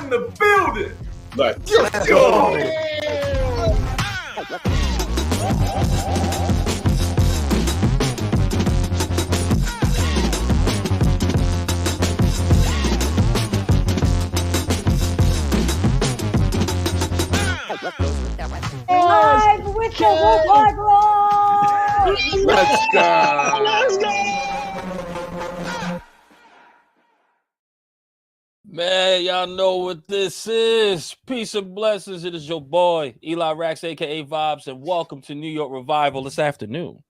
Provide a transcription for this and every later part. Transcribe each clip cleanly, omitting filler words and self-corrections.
in the building. Let's go. Live with the Woodward Roar! Let's go. Let's go. Man, y'all know what this is. Peace and blessings. It is your boy, Eli Rax, a.k.a. Vibes, and welcome to New York Revival this afternoon,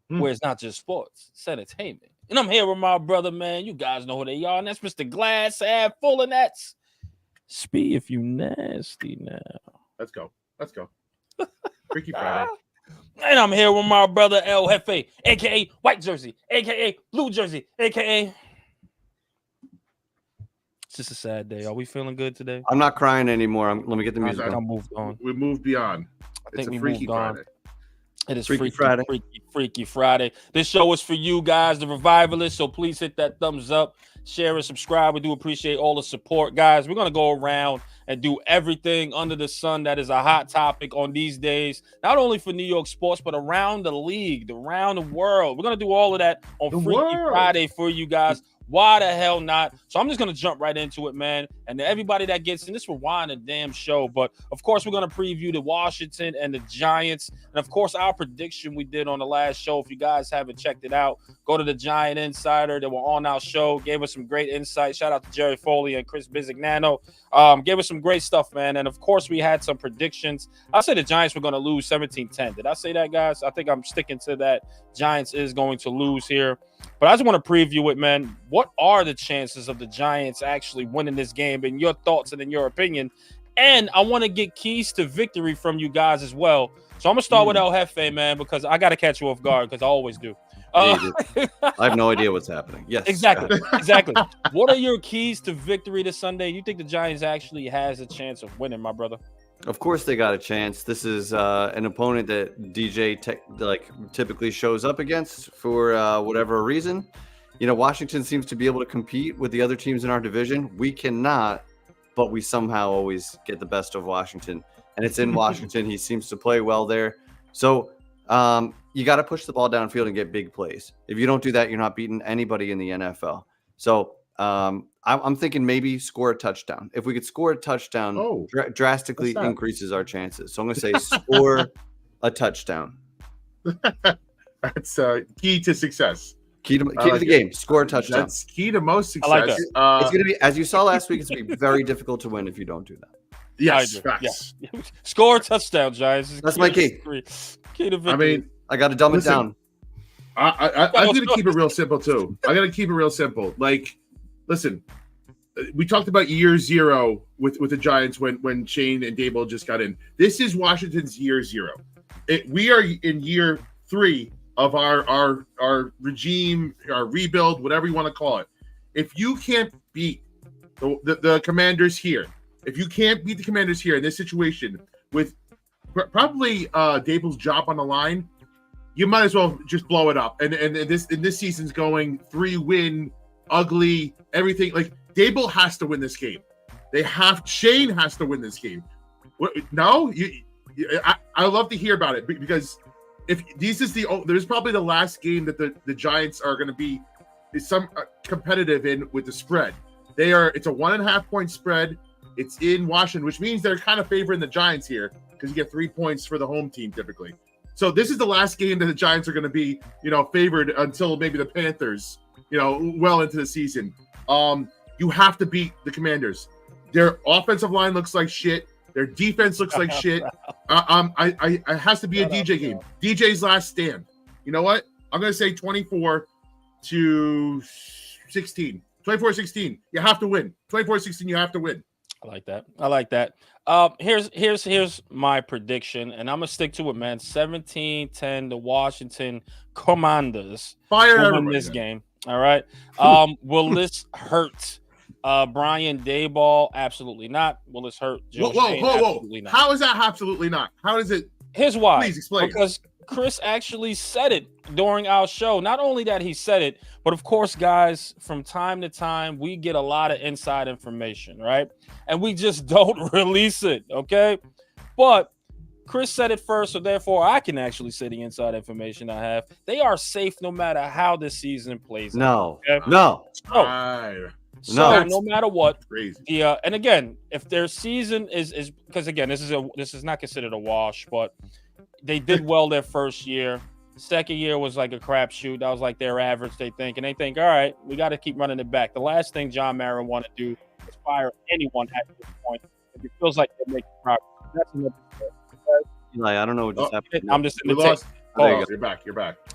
where it's not just sports, it's entertainment. And I'm here with my brother, man. You guys know who they are, and that's Mr. Glass half full of nets. Spee if you nasty now. Let's go. Freaky Friday. And I'm here with my brother, El Jefe, a.k.a. White Jersey, a.k.a. Blue Jersey, a.k.a. It's just a sad day. Are we feeling good today? I'm not crying anymore. Let me get the music I on. moved on. We moved beyond. I think we Freaky moved on. Friday. It is Freaky Friday. Freaky Friday. This show is for you guys, the revivalists. So please hit that thumbs up, share and subscribe. We do appreciate all the support, guys. We're gonna go around and do everything under the sun that is a hot topic on these days, not only for New York sports, but around the league, around the world. We're gonna do all of that on Freaky Friday for you guys. Why the hell not? So I'm just going to jump right into it, man. And to everybody that gets in this, rewind the damn show. But, of course, we're going to preview the Washington and the Giants. And, of course, our prediction we did on the last show. If you guys haven't checked it out, go to the Giant Insider. They were on our show. Gave us some great insight. Shout out to Jerry Foley and Chris Bizignano. Gave us some great stuff, man. And, of course, we had some predictions. I said the Giants were going to lose 17-10. Did I say that, guys? I think I'm sticking to that. Giants is going to lose here. But I just want to preview it, man. What are the chances of the Giants actually winning this game in your thoughts and in your opinion? And I want to get keys to victory from you guys as well. So I'm going to start with El Jefe, man, because I got to catch you off guard because I always do. I have no idea what's happening. Yes. Exactly. What are your keys to victory this Sunday? You think the Giants actually has a chance of winning, my brother? Of course they got a chance. This is an opponent that DJ typically shows up against for whatever reason. You know, Washington seems to be able to compete with the other teams in our division. We cannot, but we somehow always get the best of Washington. And it's in Washington. He seems to play well there. So you got to push the ball downfield and get big plays. If you don't do that, you're not beating anybody in the NFL. So I'm thinking maybe score a touchdown. If we could score a touchdown, drastically increases our chances. So I'm going to say score a touchdown. That's key to success. Key to the game. Score a touchdown. That's key to most success. I like that. It's going to be, as you saw last week, it's going to be very difficult to win if you don't do that. Yes, yeah. Score a touchdown, Giants. That's my key. Key to victory. I mean, I got to dumb it down. I'm going to keep it real simple, too. I got to keep it real simple. Like, listen, we talked about year zero with the Giants when Shane and Dable just got in. This is Washington's year zero. We are in year 3 of our regime, our rebuild, whatever you want to call it. If you can't beat the Commanders here, if you can't beat the Commanders here in this situation with probably Dable's job on the line, you might as well just blow it up. And this season's going 3-win, ugly, everything. Like, Dable has to win this game. Shane has to win this game. No, I love to hear about it because if this is there's probably the last game that the Giants are going to be some competitive in with the spread. It's a 1.5 point spread. It's in Washington, which means they're kind of favoring the Giants here because you get 3 points for the home team typically. So this is the last game that the Giants are going to be, favored until maybe the Panthers, well into the season. You have to beat the Commanders. Their offensive line looks like shit. Their defense looks like shit. It has to be a DJ game. DJ's last stand. You know what? I'm going to say 24-16. 24-16. You have to win. 24-16, you have to win. I like that. Here's my prediction, and I'm gonna stick to it, man. 17-10, the Washington Commanders Fire win this game. All right. Will this hurt Brian Daboll? Absolutely not. Will this hurt Joe Shane? Whoa. Absolutely not. How is that absolutely not? How is it? Here's why. Please explain. Chris actually said it during our show. Not only that he said it, but of course, guys, from time to time, we get a lot of inside information, right? And we just don't release it, okay? But Chris said it first, so therefore I can actually say the inside information I have. They are safe no matter how this season plays out. Okay? No. So no matter what, crazy. And again, if their season is because again, this is not considered a wash, but they did well their first year. Second year was like a crapshoot. That was like their average, they think. And they think, all right, we got to keep running it back. The last thing John Mara want to do is fire anyone at this point. If it feels like they're making progress. That's another story. Eli, I don't know what just happened. I'm just in the lost. Oh, you're back.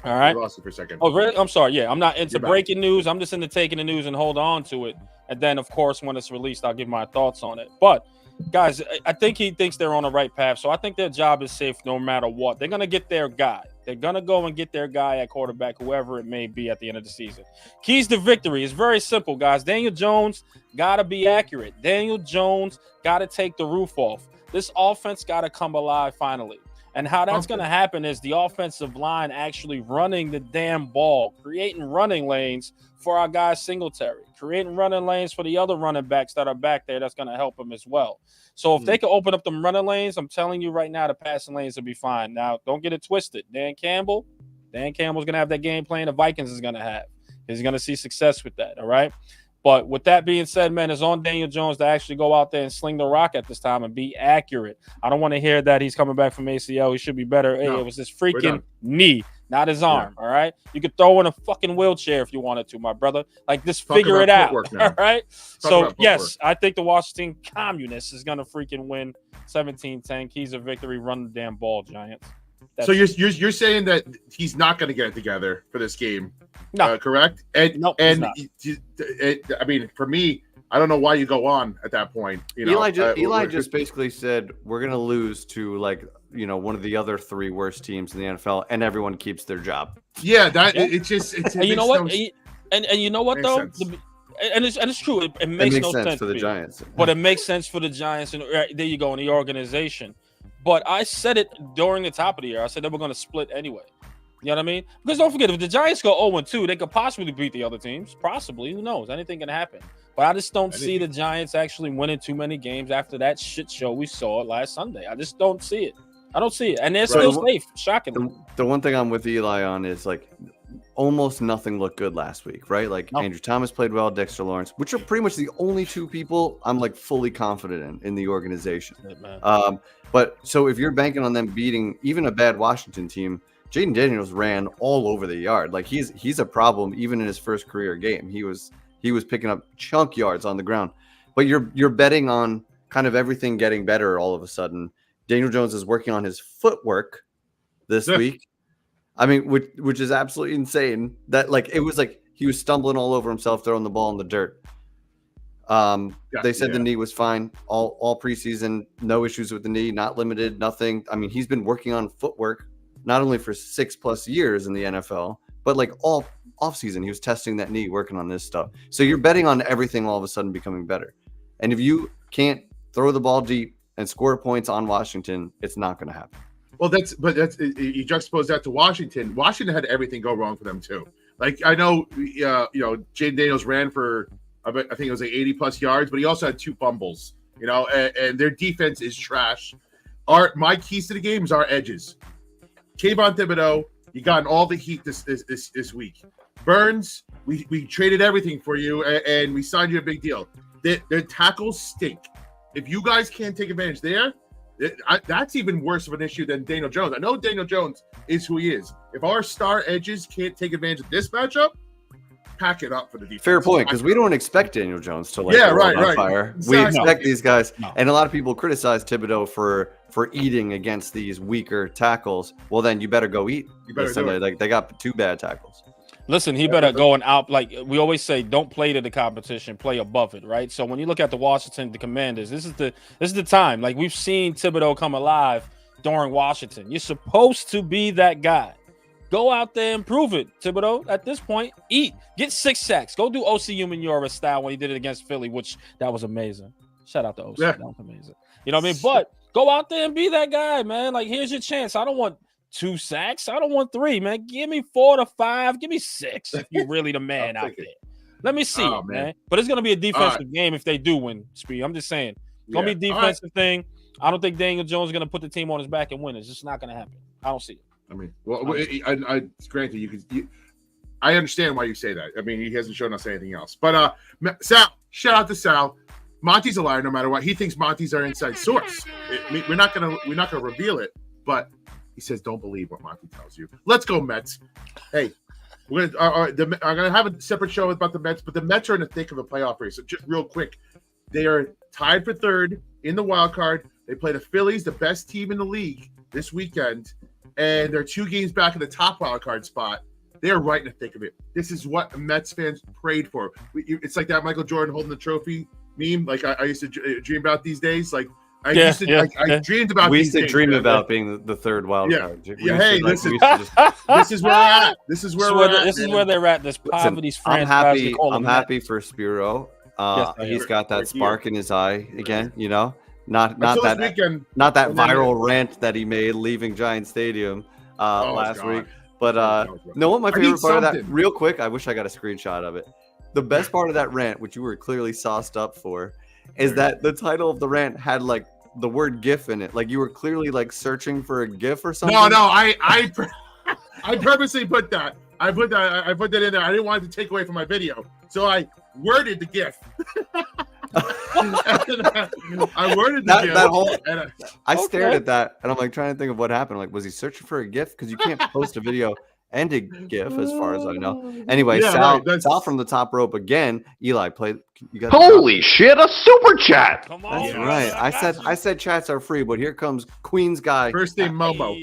All right. We lost it for a second. Oh, really? I'm sorry. Yeah, I'm not into breaking news. I'm just into taking the news and hold on to it. And then, of course, when it's released, I'll give my thoughts on it. But, guys, I think he thinks they're on the right path. So I think their job is safe no matter what. They're going to get their guy. They're going to go and get their guy at quarterback, whoever it may be at the end of the season. Keys to victory is very simple, guys. Daniel Jones got to be accurate. Daniel Jones got to take the roof off. This offense got to come alive finally. And how that's going to happen is the offensive line actually running the damn ball, creating running lanes for our guy Singletary, creating running lanes for the other running backs that are back there. That's going to help them as well. So if they can open up them running lanes, I'm telling you right now, the passing lanes will be fine. Now, don't get it twisted. Dan Campbell's going to have that game plan the Vikings is going to have. He's going to see success with that, all right? But with that being said, man, it's on Daniel Jones to actually go out there and sling the rock at this time and be accurate. I don't want to hear that he's coming back from ACL. He should be better. Hey, it was his freaking knee, not his arm, all right? You could throw in a fucking wheelchair if you wanted to, my brother. Like, just figure it out, all right? So, yes, I think the Washington Communists is going to freaking win 17-10. Keys of victory, run the damn ball, Giants. So you're saying that he's not going to get it together for this game, no, correct? And nope, I mean, for me, I don't know why you go on at that point. You know, Eli just basically said we're going to lose to one of the other three worst teams in the NFL, and everyone keeps their job. Yeah, it's and you know what? And you know what though? And it's true. It makes no sense for the Giants, but it makes sense for the Giants, and there you go in the organization. But I said it during the top of the year. I said they were going to split anyway. You know what I mean? Because don't forget, if the Giants go 0-2, they could possibly beat the other teams. Possibly. Who knows? Anything can happen. But I just don't see the Giants actually winning too many games after that shit show we saw last Sunday. I just don't see it. I don't see it. And they're still safe, shockingly. The one thing I'm with Eli on is, almost nothing looked good last week, right? Andrew Thomas played well, Dexter Lawrence, which are pretty much the only two people I'm fully confident in the organization. But so if you're banking on them beating even a bad Washington team, Jaden Daniels ran all over the yard. He's a problem even in his first career game. He was picking up chunk yards on the ground. But you're betting on kind of everything getting better all of a sudden. Daniel Jones is working on his footwork this week. I mean, which is absolutely insane. That it was he was stumbling all over himself, throwing the ball in the dirt. They said the knee was fine all preseason, no issues with the knee, not limited, nothing. I mean, he's been working on footwork not only for 6+ years in the NFL, but all offseason, he was testing that knee, working on this stuff. So you're betting on everything all of a sudden becoming better. And if you can't throw the ball deep and score points on Washington, it's not going to happen. Well, that's you juxtapose that to Washington. Washington had everything go wrong for them too. I know, Jaden Daniels ran for I think it was 80+ yards, but he also had 2 fumbles. And their defense is trash. My keys to the game is our edges. Kayvon Thibodeau, you got all the heat this week. Burns, we traded everything for you, and we signed you a big deal. Their tackles stink. If you guys can't take advantage there, that's even worse of an issue than Daniel Jones. I know Daniel Jones is who he is. If our star edges can't take advantage of this matchup, pack it up for the defense. Fair point, because we don't expect Daniel Jones to right. fire. Exactly. We expect these guys, and a lot of people criticize Thibodeau for eating against these weaker tackles. Well, then you better go eat. You better do it. They got 2 bad tackles. Listen, he better go and out. We always say, don't play to the competition, play above it, right? So when you look at the Commanders, this is the time. We've seen Thibodeau come alive during Washington. You're supposed to be that guy. Go out there and prove it, Thibodeau. At this point, eat. Get 6 sacks. Go do O.C. Umenyiora style when he did it against Philly, which that was amazing. Shout out to O.C. Yeah. That was amazing. You know what I mean? But go out there and be that guy, man. Here's your chance. I don't want 2 sacks. I don't want 3, man. Give me 4 to 5. Give me 6 if you're really the man out there. Let me see it, man. But it's going to be a defensive game if they do win, Speed. I'm just saying. It's going to be a defensive thing. I don't think Daniel Jones is going to put the team on his back and win. It's just not going to happen. I don't see it. I mean, well, I granted, I understand why you say that. I mean, he hasn't shown us anything else. But Sal, shout out to Sal. Monty's a liar no matter what. He thinks Monty's our inside source. We're not gonna reveal it, but he says don't believe what Monty tells you. Let's go Mets. Hey, we're gonna have a separate show about the Mets, but the Mets are in the thick of a playoff race. So just real quick, they are tied for 3rd in the wild card. They play the Phillies, the best team in the league, this weekend, and they're 2 games back in the top wild card spot. They are right in the thick of it. This is what Mets fans prayed for. It's like that Michael Jordan holding the trophy meme. Like I used to dream about these days. Like I dreamed about. We used to dream about being the 3rd wild card. Hey, listen, this is where we're at. This is where we're at. This is where they're at. This poverty's franchise. I'm happy for Spiro. He's got that spark in his eye again. You know, not that viral rant that he made leaving Giant Stadium last week. But know what my favorite part of that? Real quick, I wish I got a screenshot of it. The best part of that rant, which you were clearly sauced up for, is that the title of the rant had like the word GIF in it. Like you were clearly like searching for a GIF or something. No, I purposely put that. I put that in there. I didn't want it to take away from my video, so I worded the GIF. I worded the GIF. I stared at that, and I'm like trying to think of what happened. Like, was he searching for a GIF? Because you can't post a video and a GIF, as far as I know. Anyway, Sal from the top rope again. Eli, play. Holy shit! A super chat. Come on, that's right. I said chats are free, but here comes Queen's guy. First name Momo.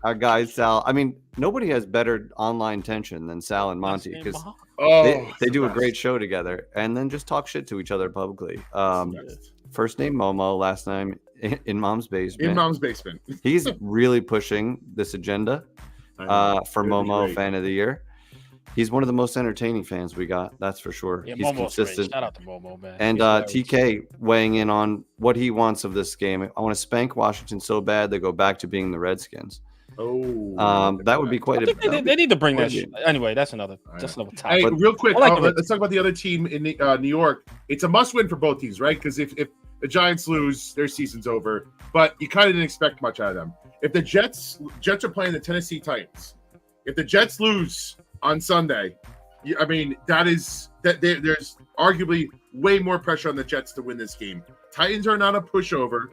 Our guy Sal. I mean, nobody has better online tension than Sal and Monty because they do a great show together and then just talk shit to each other publicly. First name Momo, last name in Mom's Basement. In Mom's Basement. He's really pushing this agenda for Momo Fan of the Year. He's one of the most entertaining fans we got. That's for sure. Yeah, he's Momo's consistent. Great. Shout out to Momo, man. And TK weighing in on what he wants of this game. I want to spank Washington so bad they go back to being the Redskins. That would be quite they need to bring that shit. Anyway, that's another topic. Hey, real quick, let's talk about the other team in New York. It's a must-win for both teams, right? Because if the Giants lose, their season's over. But you kind of didn't expect much out of them. If the Jets are playing the Tennessee Titans, if the Jets lose on Sunday, I mean there's arguably way more pressure on the Jets to win this game. Titans are not a pushover.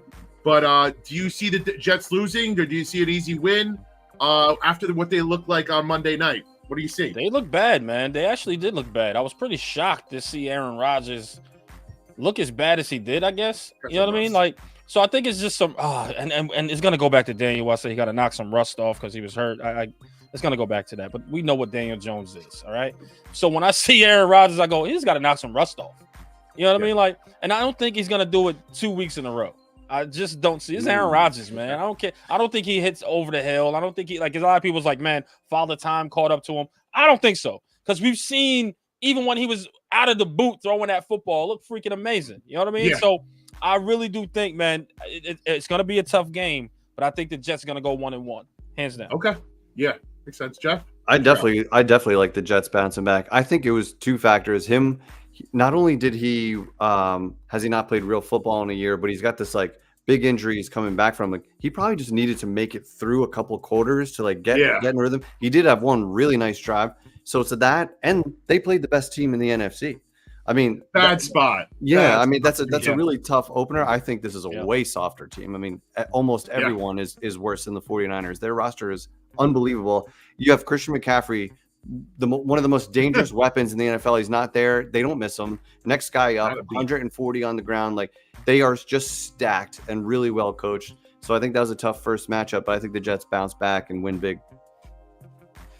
But do you see the Jets losing, or do you see an easy win after what they looked like on Monday night? What do you see? They look bad, man. They actually did look bad. I was pretty shocked to see Aaron Rodgers look as bad as he did, I guess. You know what I mean? Like, so I think it's just some and it's gonna go back to Daniel. I say he got to knock some rust off because he was hurt. It's gonna go back to that. But we know what Daniel Jones is, all right? So when I see Aaron Rodgers, I go, he's got to knock some rust off. You know what I mean? Like, and I don't think he's gonna do it 2 weeks in a row. I just don't see. It's Aaron Rodgers, man. I don't care. I don't think he hits over the hill. I don't think he, like, a lot of people's like, man, Father Time caught up to him. I don't think so. Because we've seen, even when he was out of the boot throwing that football, look freaking amazing. You know what I mean? Yeah. So I really do think, man, it's going to be a tough game, but I think the Jets are going to go 1-1, hands down. Okay. Yeah. Makes sense, Jeff. I definitely like the Jets bouncing back. I think it was 2 factors. Him, not only did he has he not played real football in a year, but he's got this like big injuries coming back from. Like he probably just needed to make it through a couple quarters to like get in rhythm. He did have one really nice drive. So it's that, and they played the best team in the NFC. I mean, bad spot. Yeah, I mean that's a really tough opener. I think this is a way softer team. I mean, almost everyone is worse than the 49ers. Their roster is unbelievable. You have Christian McCaffrey, one of the most dangerous weapons in the NFL. He's not there. They don't miss him. Next guy up, 140 on the ground. Like they are just stacked and really well coached. So I think that was a tough first matchup, but I think the Jets bounce back and win big.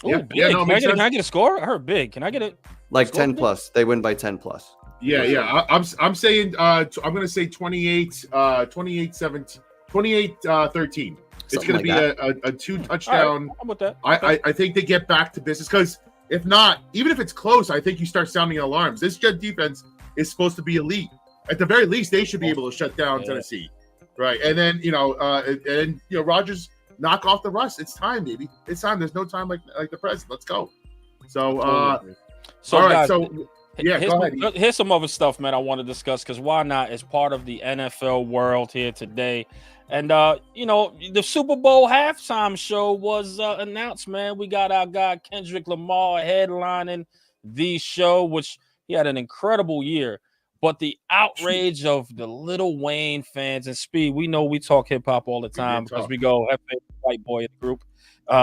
Ooh, big. Can I get a score? I heard big. Can I get it? Like 10 plus. They win by 10 plus. Yeah. I'm saying I'm going to say 28-17, 28-13. It's going to be a 2-touchdown. Right, I'm with that. I think they get back to business because if not, even if it's close, I think you start sounding alarms. This Jet defense is supposed to be elite. At the very least, they should be able to shut down Tennessee, right? And then Rodgers knock off the rust. It's time, baby. It's time. There's no time like the present. Let's go. So, all right. Guys, So, yeah, go ahead. Here's some other stuff, man, I want to discuss because why not? It's part of the NFL world here today. And, the Super Bowl halftime show was announced, man. We got our guy Kendrick Lamar headlining the show, which he had an incredible year. But the outrage of the Lil Wayne fans and Speed, we know we talk hip hop all the time because we go white boy in the group.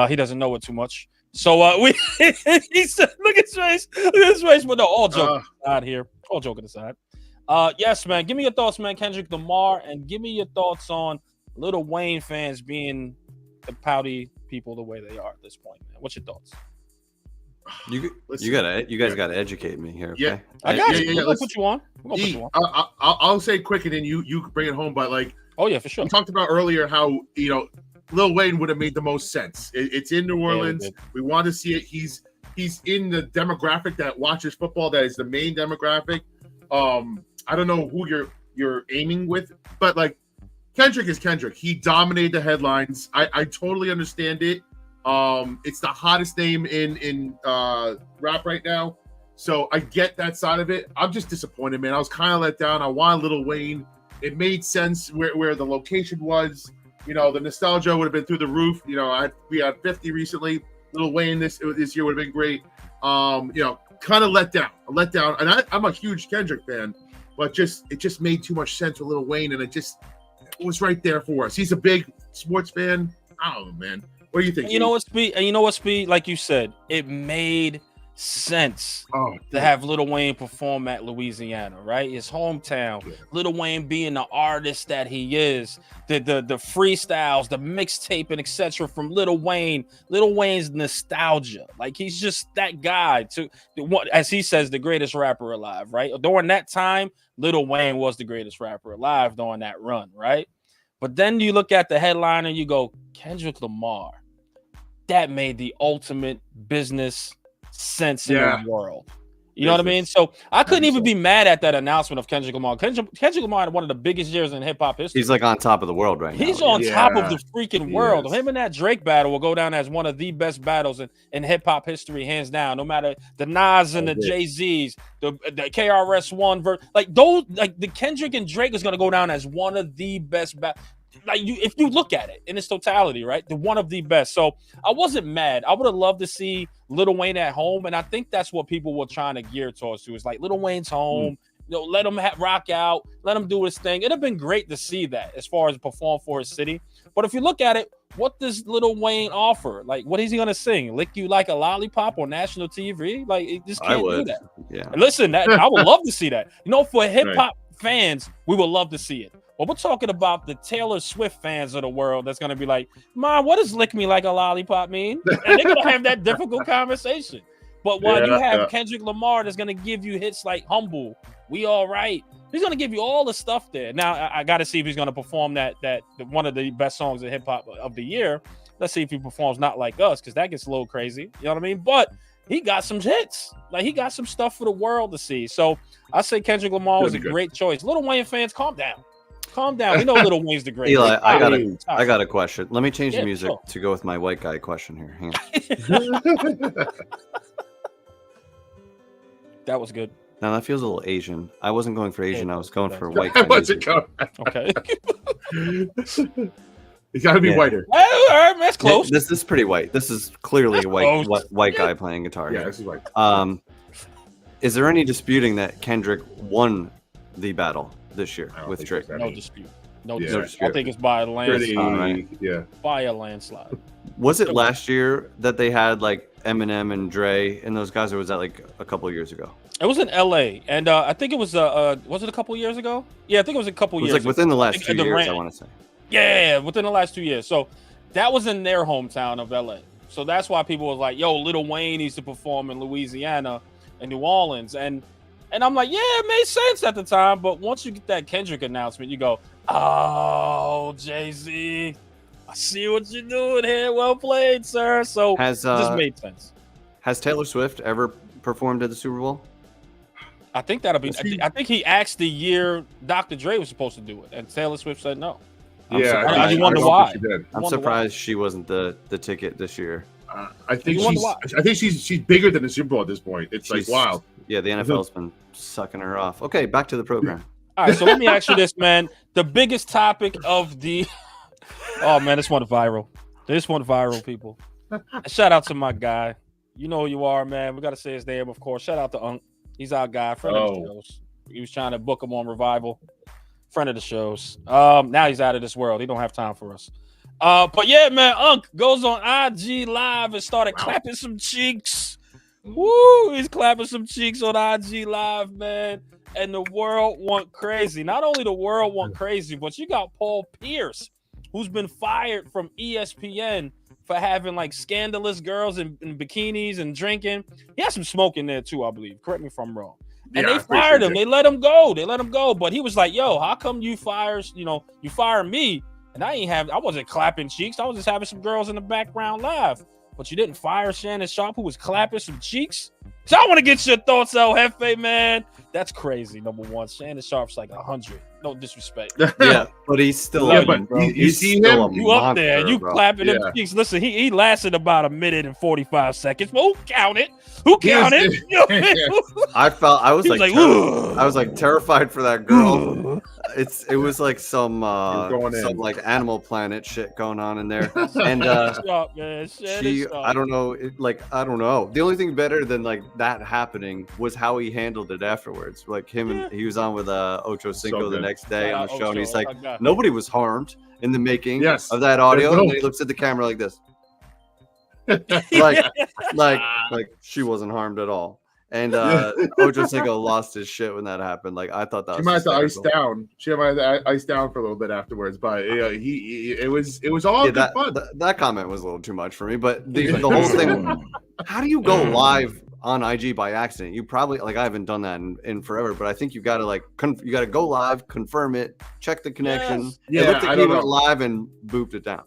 He doesn't know it too much. So he said, look at his face. Look at his face. But no, all joking aside here. All joking aside. Yes, man. Give me your thoughts, man, Kendrick Lamar, and give me your thoughts on Lil Wayne fans being the pouty people the way they are at this point, man. What's your thoughts? You guys gotta educate me here. Okay? Yeah, I got you. Yeah, Let's put you on. I'll say quick, and then you bring it home. But like, oh yeah, for sure. We talked about earlier how Lil Wayne would have made the most sense. It's in New Orleans. Yeah, we want to see it. He's in the demographic that watches football. That is the main demographic. I don't know who you're aiming with, but like Kendrick is Kendrick. He dominated the headlines. I totally understand it. It's the hottest name in rap right now, so I get that side of it. I'm just disappointed, man. I was kind of let down. I wanted Lil Wayne. It made sense where the location was. The nostalgia would have been through the roof. We had 50 recently. Lil Wayne this year would have been great. Kind of let down. And I'm a huge Kendrick fan, but it just made too much sense with Lil Wayne, and it was right there for us. He's a big sports fan. I don't know, man. What do you think? You know what, Speed? Like you said, it made sense to have Lil Wayne perform at Louisiana, right? His hometown. Yeah. Lil Wayne being the artist that he is, the freestyles, the mixtape, and etc. from Lil Wayne. Lil Wayne's nostalgia, like he's just that guy. As he says, the greatest rapper alive, right? During that time, Lil Wayne was the greatest rapper alive during that run, right? But then you look at the headline and you go, Kendrick Lamar. That made the ultimate business sense in the world. You know what I mean? So I couldn't even be mad at that announcement of Kendrick Lamar. Kendrick Lamar had one of the biggest years in hip hop history. He's like on top of the world right now. He's on top of the freaking world. Him and that Drake battle will go down as one of the best battles in hip hop history, hands down. No matter the Nas and the Jay-Z's, the KRS-One verse, like those, like the Kendrick and Drake is gonna go down as one of the best battles. Like if you look at it in its totality, right? The one of the best. So I wasn't mad. I would have loved to see Lil Wayne at home, and I think that's what people were trying to gear towards to. It's like Lil Wayne's home. Let him rock out. Let him do his thing. It'd have been great to see that as far as perform for his city. But if you look at it, what does Lil Wayne offer? Like, what is he gonna sing? Lick You Like a Lollipop on national TV? Like, it just can't do that. Yeah. And listen, I would love to see that. For hip hop fans, we would love to see it. But we're talking about the Taylor Swift fans of the world that's going to be like, Mom, what does lick me like a lollipop mean? And they're going to have that difficult conversation. But while you have Kendrick Lamar that's going to give you hits like Humble, We All Right, he's going to give you all the stuff there. Now, I got to see if he's going to perform that one of the best songs in hip-hop of the year. Let's see if he performs Not Like Us, because that gets a little crazy. You know what I mean? But he got some hits. Like, he got some stuff for the world to see. So I say Kendrick Lamar was a great choice. Lil Wayne fans, calm down. Calm down. We know Lil Wayne's the greatest. Eli, I got a question. Let me change the music to go with my white guy question here. Hang on. That was good. Now that feels a little Asian. I wasn't going for Asian. I was going for white guy. Okay. It's got to be whiter. All right, that's close. This is pretty white. This is clearly a white guy playing guitar. Yeah, this is white. Is there any disputing that Kendrick won the battle this year with Drake? No dispute. No dispute. I think it's by a landslide. By a landslide. Was it last year that they had like Eminem and Dre and those guys, or was that like a couple of years ago? It was in LA, and I think it was it a couple of years ago? Yeah, I think it was a couple years. It was like within the last 2 years, I want to say. Yeah, within the last 2 years. So that was in their hometown of LA. So that's why people was like, yo, Lil Wayne needs to perform in Louisiana and New Orleans. And I'm like, yeah, it made sense at the time. But once you get that Kendrick announcement, you go, oh, Jay-Z, I see what you're doing here. Well played, sir. So it just made sense. Has Taylor Swift ever performed at the Super Bowl? I think that'll be. I think he asked the year Dr. Dre was supposed to do it, and Taylor Swift said no. I you wonder don't why. think she did. I'm surprised she wasn't the ticket this year. I think You wonder why. she's bigger than the Super Bowl at this point. It's like wow. Yeah, the NFL's been sucking her off. Okay, back to the program. All right, so let me ask you this, man. The biggest topic of the oh man, this went viral. This went viral, people. Shout out to my guy. You know who you are, man. We gotta say his name, of course. Shout out to Unc. He's our guy, friend of the shows. He was trying to book him on Revival. Friend of the shows. Now he's out of this world. He don't have time for us. But yeah, man, Unc goes on IG Live and started clapping some cheeks. Woo! He's clapping some cheeks on IG Live, man. And the world went crazy. Not only the world went crazy, but you got Paul Pierce, who's been fired from ESPN for having like scandalous girls in bikinis and drinking. He has some smoke in there too, I believe. Correct me if I'm wrong. And they fired him. They let him go. But he was like, yo, how come you fire me? And I wasn't clapping cheeks. I was just having some girls in the background live. But you didn't fire Shannon Sharp, who was clapping some cheeks? So I want to get your thoughts, El Jefe, man. That's crazy, number one. Shannon Sharp's like 100. No disrespect. Yeah, but he's still you see him? You up there. You clapping them cheeks. Listen, he lasted about a minute and 45 seconds. But who counted? I was like terrified for that girl. It was like some like Animal Planet shit going on in there. And I don't know. I don't know. The only thing better than like that happening was how he handled it afterwards. Like he was on with Ocho Cinco the next day on the show, and he's like, nobody was harmed in the making of that audio. And then he looks at the camera like this. like she wasn't harmed at all. And Ocho Cinco lost his shit when that happened. Like I thought that she might have to ice down. She might have to ice down for a little bit afterwards. But it was all good fun. That comment was a little too much for me. But the whole thing. How do you go live on IG by accident? You probably I haven't done that in forever. But I think you got to you got to go live, confirm it, check the connection. Yes. Yeah, it looked like he went live and booped it down.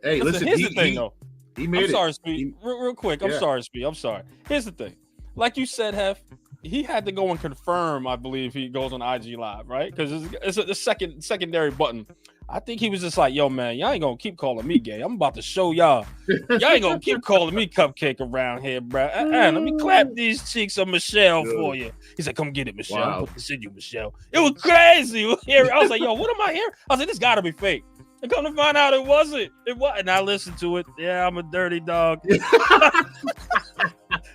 Hey, listen. Here's the thing, though. He made I'm sorry, Speed. Real quick. I'm sorry, Speed. I'm sorry. Here's the thing. Like you said, Hef, he had to go and confirm, I believe he goes on IG Live, right? Because it's a secondary button. I think he was just like, yo, man, y'all ain't going to keep calling me gay. I'm about to show y'all. Y'all ain't going to keep calling me cupcake around here, bro. Let me clap these cheeks of Michelle for you. He said, come get it, Michelle. Wow. Put this in you, Michelle. It was crazy. I was like, yo, what am I hearing? I was like, this got to be fake. And come to find out it wasn't. It was. And I listened to it. Yeah, I'm a dirty dog.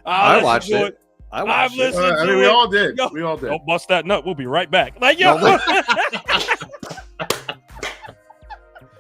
I watched it. I've listened to it. I mean, we all did. Yo, we all did. Don't bust that nut. We'll be right back. Like, yo.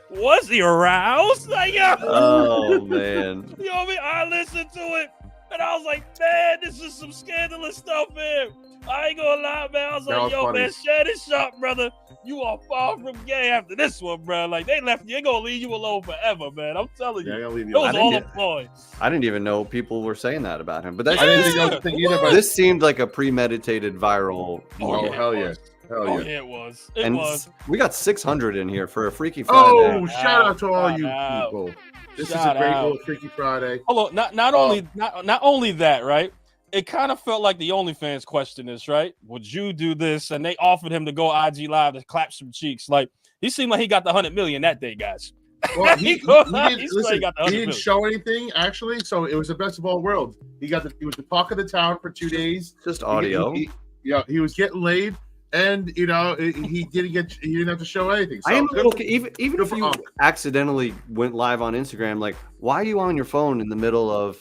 Was he aroused? Like, yo. Oh, man. You know what I mean? I listened to it. And I was like, man, this is some scandalous stuff, man. I ain't gonna lie, man. I was like, yo, man, Shannon Sharp, brother. You are far from gay after this one, bro. Like, they left you. They're going to leave you alone forever, man. I'm telling you. It was all a ploy. I didn't even know people were saying that about him. But I didn't think either. But this seemed like a premeditated viral. Oh, hell yeah. Yeah, it was. It was. We got 600 in here for a Freaky Friday. Oh, shout out to all you people. This is a great little Freaky Friday. Hold on. Not only that, right? It kind of felt like the OnlyFans question is, right? Would you do this? And they offered him to go IG Live to clap some cheeks. Like, he seemed like he got the 100 million that day, guys. Well, he didn't show anything, actually, so it was the best of all worlds. He was the talk of the town for 2 days. Just audio. He was getting laid, and he didn't have to show anything. So I am a little, even if you accidentally went live on Instagram, like, why are you on your phone in the middle of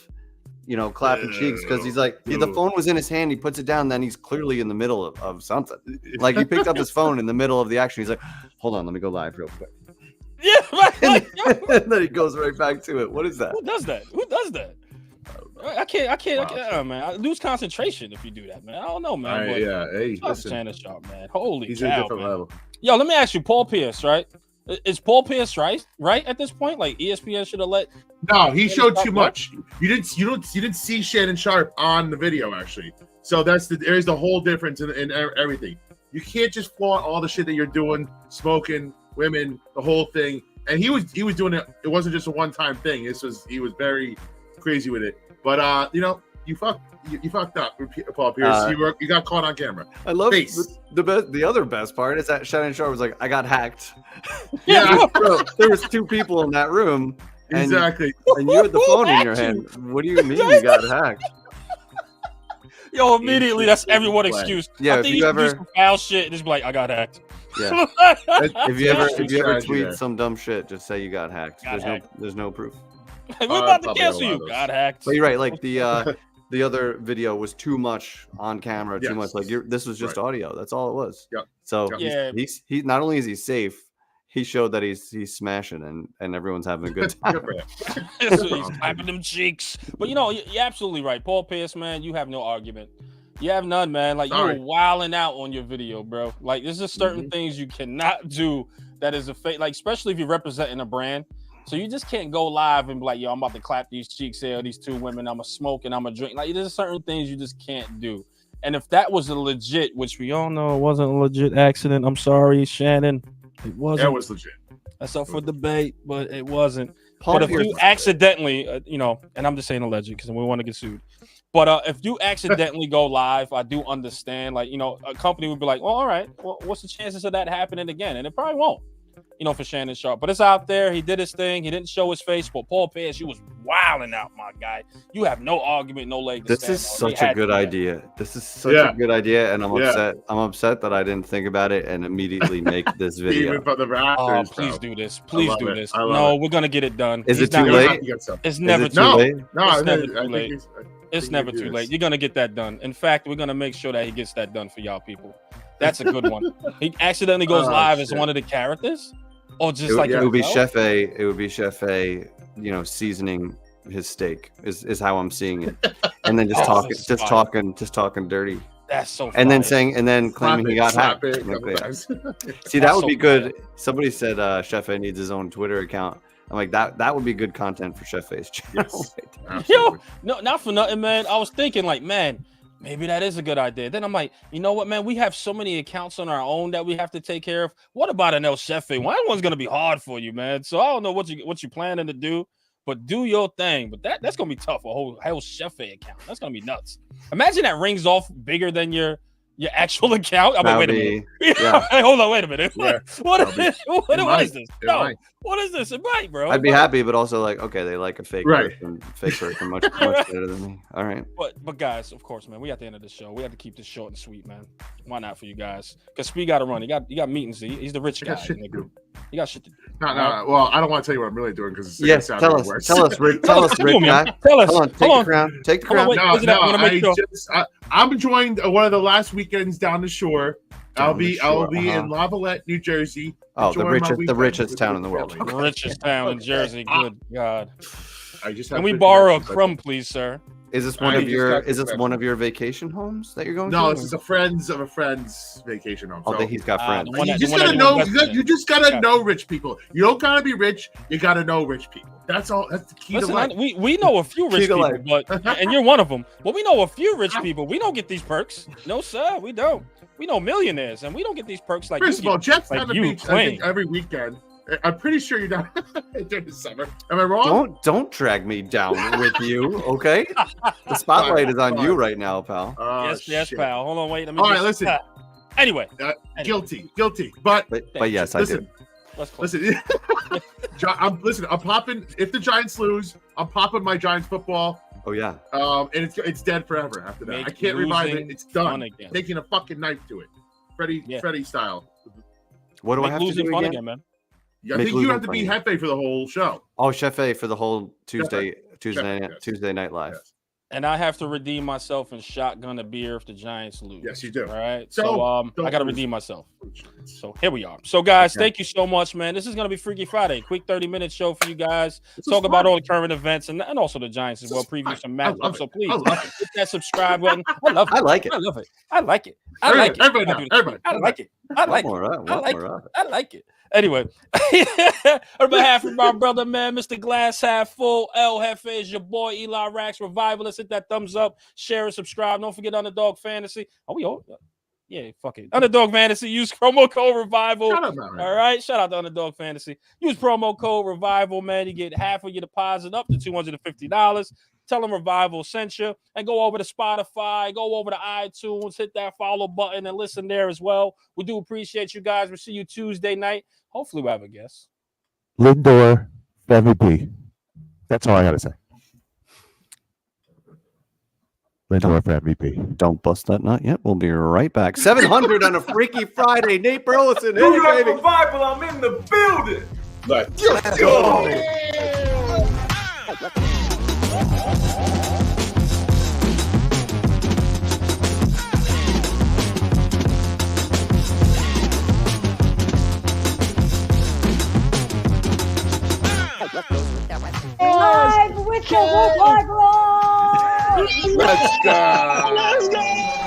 clapping cheeks? Because he's like, the phone was in his hand, he puts it down, then he's clearly in the middle of something. Like, he picked up his phone in the middle of the action. He's like, hold on, let me go live real quick. Yeah, right. And then he goes right back to it. What is that? Who does that? I can't, man. I lose concentration if you do that, man. I don't know, man. Hey, listen. Shannon Sharp, man. Holy he's cow, at a different man. level. Yo, let me ask you, Paul Pierce, right? Is Paul Pierce right at this point? Like, ESPN should have let. No, he showed too much. You didn't see Shannon Sharp on the video, actually. So there's the whole difference in everything. You can't just flaunt all the shit that you're doing, smoking, women, the whole thing. And he was doing it. It wasn't just a one-time thing. He was very crazy with it. But you you fucked up, Paul Pierce. You got caught on camera. I love Face. the other best part is that Shannon Sharp was like, I got hacked. Yeah. Bro, there was 2 people in that room. And, Exactly. And you had the phone in your hand. What do you mean you got hacked? Yo, immediately that's everyone's excuse. Yeah, I think if you ever do some foul shit and just be like, I got hacked. Yeah. if you ever strategy tweet there. some dumb shit, just say you got hacked. Got There's no proof. We're about to probably cancel a lot you. of those. Got hacked. But you're right. Like the other video was too much on camera, too Yes. much. Like this was just audio. That's all it was. Yep. So Yep. he's not only is he safe, he showed that he's smashing and everyone's having a good time. Good for him. So he's clapping them cheeks. But you're absolutely right. Paul Pierce, man, you have no argument. You have none, man. Like, you were wilding out on your video, bro. Like, there's just certain things you cannot do that is a fake, like, especially if you're representing a brand. So you just can't go live and be like, yo, I'm about to clap these cheeks here, these 2 women, I'm a smoke and I'm a drink. Like, there's certain things you just can't do. And if that was a legit, which we all know it wasn't a legit accident, I'm sorry, Shannon. It wasn't. That was legit. That's up for debate, but it wasn't. Paul But if Pierce- you accidentally, and I'm just saying alleged because we want to get sued. But if you accidentally go live, I do understand. Like, a company would be like, well, all right, well, what's the chances of that happening again? And it probably won't, for Shannon Sharp. But it's out there. He did his thing. He didn't show his face. But Paul Pierce, you was wilding out, my guy. You have no argument, no leg to This stand is on. such a good idea. This is such a good idea, and I'm upset. I'm upset that I didn't think about it and immediately make this video. Even from the Oh, rafters, please bro. do this. Please do it. this. I love No, it. we're gonna get it done. Is He's it too not- late? It's never it too too late. late? No, It's never too I think late. he's- I It's think never we do too this. late. You're gonna get that done. In fact, we're gonna make sure that he gets that done for y'all people. That's a good one. He accidentally goes Oh, live as shit. one of the characters, or just It like would be himself? Chef A. It would be Chef A. Seasoning his steak is how I'm seeing it, and then just Oh, talking, this is fire. talking dirty, That's so. and then fire. claiming he got Slap hacked. it, Like, couple yeah. times. See, that That's would so be good. Somebody said Chef A needs his own Twitter account. I'm like that would be good content for Chef A's channel. Yes. Yo, Absolutely. no, not for nothing, man. I was thinking, like, man, maybe that is a good idea. Then I'm like, you know what, man? We have so many accounts on our own that we have to take care of. What about an El Chef? One one's gonna be hard for you, man. So I don't know what you planning to do, but do your thing. But that's gonna be tough. A whole Chef account. That's gonna be nuts. Imagine that rings off bigger than your actual account. I'm like, wait a minute. yeah. Hey, hold on, wait a minute. Yeah. What It'll be- is what might. is this? It No, might. what is this? It might, bro. I'd be It might. happy, but also like, okay, they like a fake Right. person much better than me. All right. But guys, of course, man, we at the end of the show. We have to keep this short and sweet, man. Why not for you guys? Because Speed got to run. He got meetings. He's the rich I guy. got shit in the to do. group. He got shit to do. No. Well, I don't want to tell you what I'm really doing because it's Yes. gonna Tell sound us. worse. Tell us, Rick. Tell us, Come Rick. on, man. Guy. Tell us. Hold on. Take the crown. Take the Hold on, crown. wait. No, Listen, I wanna make sure. I'm enjoying one of the last weekends down the shore. I'll Down the be shore, in Lavalette, New Jersey. Oh, the enjoying my richest weekend with town my in the world. family. The richest town in Jersey. Good God. I just have Can we good borrow a connections. crumb, please, sir? Is this I one of just your? got Is this confessed. one of your vacation homes that you're going to? No, this is a friend's of a friend's vacation home. Oh, So that he's got friends. the one you that- just the one gotta that know. you invested in. You just gotta Yeah. know rich people. You don't gotta be rich. You gotta know rich people. That's all. That's the key Listen, to life. we know a few rich Key to people, life. but and you're one of them. But we know a few rich people. We don't get these perks. No, sir, we don't. We know millionaires, and we don't get these perks like First you of all, get. Jeff's like on the you beach. I claim. think every weekend. I'm pretty sure you're not during the summer. Am I wrong? Don't drag me down with you, okay? The spotlight is on you right now, pal. Oh, yes, shit. pal. Hold on, wait. Let me All right, just- listen. Anyway, Guilty. But But yes, I listen, do. let's close. listen. I'm popping. If the Giants lose, I'm popping my Giants football. Oh yeah. And it's dead forever after that. Make I can't revive it. losing It's fun done. again. Taking a fucking knife to it, Freddy style. What do I Make have to losing do fun again? again, man. I Make think you losing have to be funny. Hefe for the whole show. Oh, Chef A for the whole Tuesday Yes. Tuesday night live. Yes. And I have to redeem myself and shotgun a beer if the Giants lose. Yes, you do. All right. So, So I don't got to lose. redeem myself. So here we are. So guys, Okay. thank you so much, man. This is gonna be Freaky Friday. Quick 30-minute show for you guys. This is Talk about fun. all the current events and also the Giants as This well. is Preview fun. some I love matchups. it. So please I love it. hit that subscribe button. I love it. I like it. I love it. I like it. I like it. Everybody I now, do- everybody. I like it. I like it. More up, I like more up. I like it. Anyway, on behalf of my brother, man, Mr. Glass Half Full, El Jefe is your boy, Eli Rax, Revivalist. Hit that thumbs up, share and subscribe. Don't forget Underdog Fantasy. Are we all? Yeah, fuck it. Underdog Fantasy. Use promo code Revival. Shut up, man. All right. Shout out to Underdog Fantasy. Use promo code Revival, man. You get half of your deposit up to $250. Tell them Revival sent you. And go over to Spotify. Go over to iTunes. Hit that follow button and listen there as well. We do appreciate you guys. We'll see you Tuesday night. Hopefully we'll have a guest. Lindor, MVP. That's all I got to say. Lindor for MVP. Don't bust that nut yet. We'll be right back. 700 on a Freaky Friday. Nate Burleson. New York Revival, I'm in the building. Let's go. Live with the Woodward Roll! Let's go.